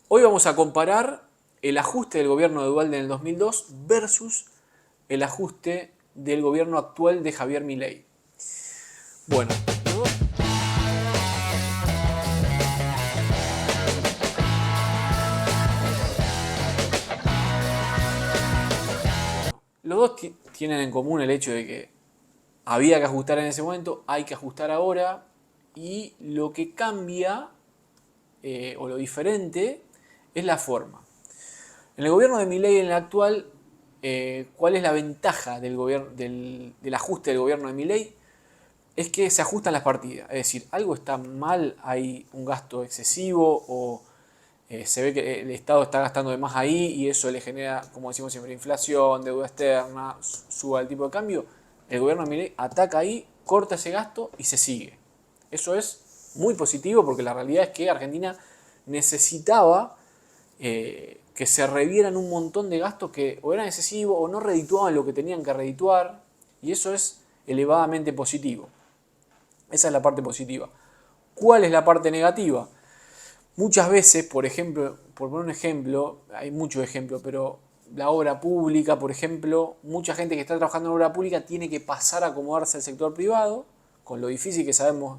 Hoy vamos a comparar el ajuste del gobierno de Duhalde en el 2002 versus el ajuste del gobierno actual de Javier Milei. Bueno, los dos tienen en común el hecho de que había que ajustar en ese momento, hay que ajustar ahora, y lo que cambia o lo diferente es la forma. En el gobierno de Milei, en el actual, ¿cuál es la ventaja del ajuste del gobierno de Milei? Es que se ajustan las partidas. Es decir, algo está mal, hay un gasto excesivo o se ve que el Estado está gastando de más ahí y eso le genera, como decimos siempre, inflación, deuda externa, suba el tipo de cambio. El gobierno de Milei ataca ahí, corta ese gasto y se sigue. Eso es muy positivo porque la realidad es que Argentina necesitaba que se revieran un montón de gastos que o eran excesivos o no redituaban lo que tenían que redituar, y eso es elevadamente positivo. Esa es la parte positiva. ¿Cuál es la parte negativa? Muchas veces, por ejemplo, por poner un ejemplo, hay muchos ejemplos, pero la obra pública, por ejemplo, mucha gente que está trabajando en obra pública tiene que pasar a acomodarse al sector privado, con lo difícil que sabemos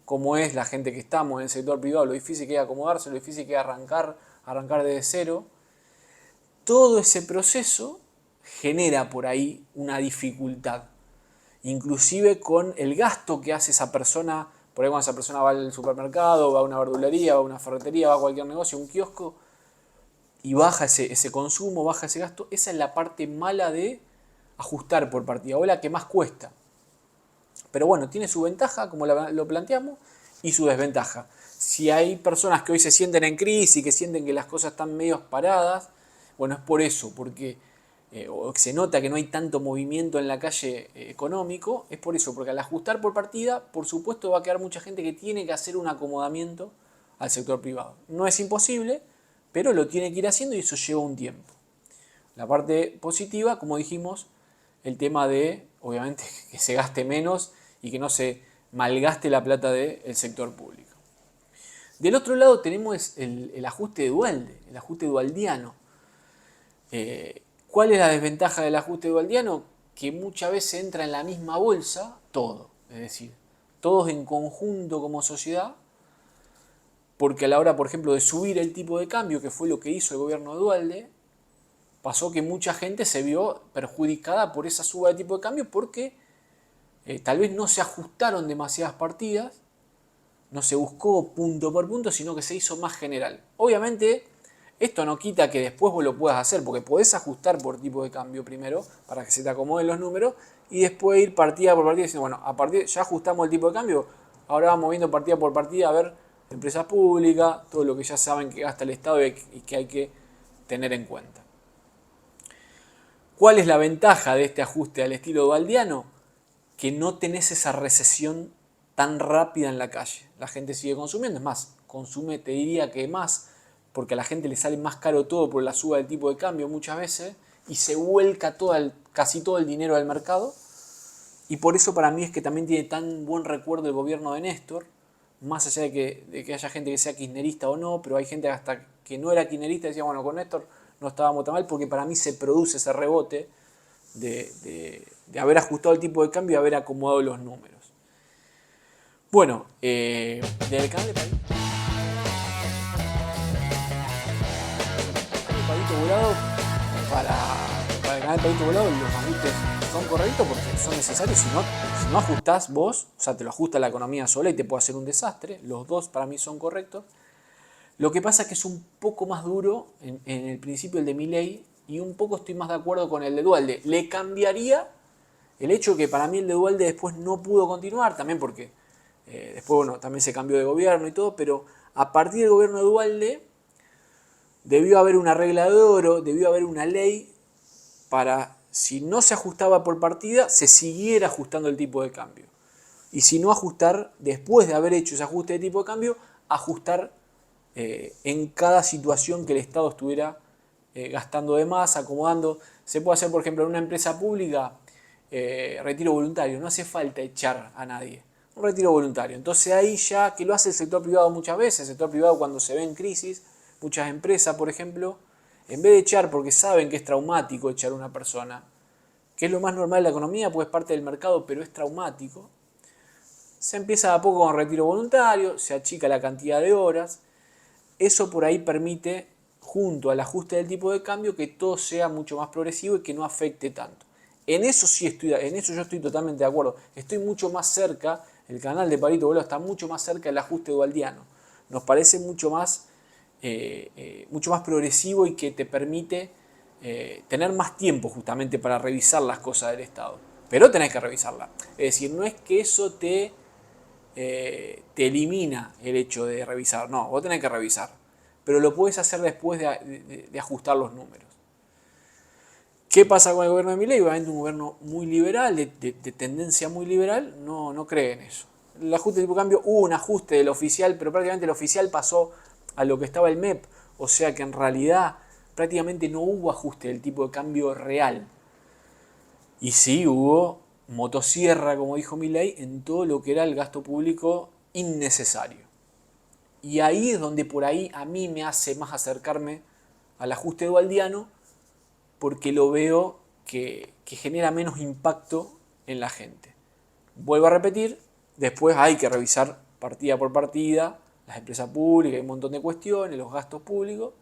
cómo es la gente que estamos en el sector privado, lo difícil que es acomodarse, lo difícil que es arrancar desde cero. Todo ese proceso genera por ahí una dificultad, inclusive con el gasto que hace esa persona. Por ahí cuando esa persona va al supermercado, va a una verdulería, va a una ferretería, va a cualquier negocio, un kiosco, y baja ese consumo, baja ese gasto, esa es la parte mala de ajustar por partida, o la que más cuesta. Pero bueno, tiene su ventaja, como lo planteamos, y su desventaja. Si hay personas que hoy se sienten en crisis, que sienten que las cosas están medio paradas, bueno, es por eso, porque o se nota que no hay tanto movimiento en la calle económico, es por eso, porque al ajustar por partida, por supuesto va a quedar mucha gente que tiene que hacer un acomodamiento al sector privado. No es imposible, pero lo tiene que ir haciendo y eso lleva un tiempo. La parte positiva, como dijimos, el tema de, obviamente, que se gaste menos y que no se malgaste la plata del sector público. Del otro lado tenemos el ajuste de Duhalde, el ajuste dualdiano. ¿Cuál es la desventaja del ajuste dualdiano? Que muchas veces entra en la misma bolsa todo, es decir, todos en conjunto como sociedad, porque a la hora, por ejemplo, de subir el tipo de cambio, que fue lo que hizo el gobierno de Duhalde, pasó que mucha gente se vio perjudicada por esa suba de tipo de cambio porque tal vez no se ajustaron demasiadas partidas, no se buscó punto por punto, sino que se hizo más general. Obviamente, esto no quita que después vos lo puedas hacer, porque podés ajustar por tipo de cambio primero, para que se te acomoden los números, y después ir partida por partida diciendo, bueno, a partir ya ajustamos el tipo de cambio, ahora vamos viendo partida por partida a ver empresas públicas, todo lo que ya saben que gasta el Estado y que hay que tener en cuenta. ¿Cuál es la ventaja de este ajuste al estilo dualdiano? Que no tenés esa recesión tan rápida en la calle. La gente sigue consumiendo, es más, consume, te diría que más, porque a la gente le sale más caro todo por la suba del tipo de cambio muchas veces, y se vuelca casi todo el dinero al mercado. Y por eso para mí es que también tiene tan buen recuerdo el gobierno de Néstor, más allá de que haya gente que sea kirchnerista o no, pero hay gente hasta que no era kirchnerista y decía, bueno, con Néstor no estábamos tan mal, porque para mí se produce ese rebote de haber ajustado el tipo de cambio y haber acomodado los números. Bueno, del canal de Palito Volado, para el canal de Palito Volado los ajustes son correctos porque son necesarios. Si no ajustás vos, o sea, te lo ajusta la economía sola y te puede hacer un desastre. Los dos para mí son correctos. Lo que pasa es que es un poco más duro en el principio el de Milei y un poco estoy más de acuerdo con el de Duhalde. Le cambiaría el hecho que para mí el de Duhalde después no pudo continuar, también porque después, bueno, también se cambió de gobierno y todo, pero a partir del gobierno de Duhalde debió haber una regla de oro, debió haber una ley para, si no se ajustaba por partida, se siguiera ajustando el tipo de cambio. Y si no ajustar, después de haber hecho ese ajuste de tipo de cambio, ajustar en cada situación que el Estado estuviera gastando de más, acomodando. Se puede hacer, por ejemplo, en una empresa pública, retiro voluntario, no hace falta echar a nadie. Un retiro voluntario. Entonces ahí ya, que lo hace el sector privado muchas veces, el sector privado cuando se ve en crisis, Muchas empresas, por ejemplo, en vez de echar, porque saben que es traumático echar a una persona, que es lo más normal de la economía, pues es parte del mercado, pero es traumático, se empieza a poco con retiro voluntario, se achica la cantidad de horas. Eso por ahí permite, junto al ajuste del tipo de cambio, que todo sea mucho más progresivo y que no afecte tanto. En eso yo estoy totalmente de acuerdo. Estoy mucho más cerca, el canal de Palito Bolado está mucho más cerca del ajuste dualdiano. Nos parece mucho más progresivo y que te permite tener más tiempo justamente para revisar las cosas del Estado. Pero tenés que revisarla. Es decir, no es que eso te elimina el hecho de revisar. No, vos tenés que revisar. Pero lo puedes hacer después de ajustar los números. ¿Qué pasa con el gobierno de Milei? Obviamente un gobierno muy liberal, de tendencia muy liberal, no cree en eso. El ajuste de tipo de cambio, hubo un ajuste del oficial, pero prácticamente el oficial pasó a lo que estaba el MEP. O sea que en realidad prácticamente no hubo ajuste del tipo de cambio real. Y sí hubo motosierra, como dijo Milei, en todo lo que era el gasto público innecesario. Y ahí es donde por ahí a mí me hace más acercarme al ajuste dualdiano, porque lo veo que genera menos impacto en la gente. Vuelvo a repetir, después hay que revisar partida por partida las empresas públicas, hay un montón de cuestiones, los gastos públicos,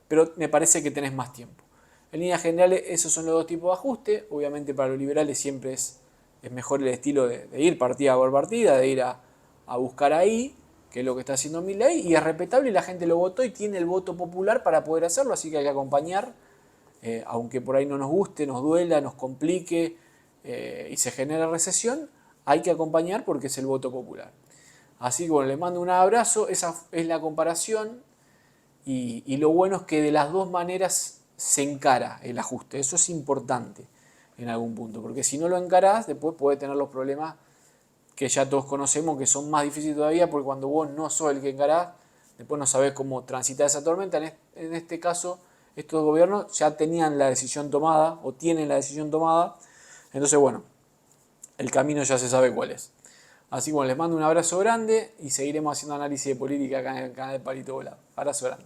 pero me parece que tenés más tiempo. En líneas generales, esos son los dos tipos de ajuste. Obviamente para los liberales siempre es mejor el estilo de ir partida por partida, de ir a buscar ahí, que es lo que está haciendo Milei, y es respetable y la gente lo votó y tiene el voto popular para poder hacerlo, así que hay que acompañar, aunque por ahí no nos guste, nos duela, nos complique y se genera recesión, hay que acompañar porque es el voto popular. Así que bueno, les mando un abrazo, esa es la comparación. Y lo bueno es que de las dos maneras se encara el ajuste. Eso es importante en algún punto, porque si no lo encarás, después puede tener los problemas que ya todos conocemos, que son más difíciles todavía, porque cuando vos no sos el que encarás, después no sabés cómo transitar esa tormenta. En este caso, estos gobiernos ya tenían la decisión tomada, o tienen la decisión tomada. Entonces, bueno, el camino ya se sabe cuál es. Así que bueno, les mando un abrazo grande y seguiremos haciendo análisis de política acá en el canal de Palito Volado. Abrazo grande.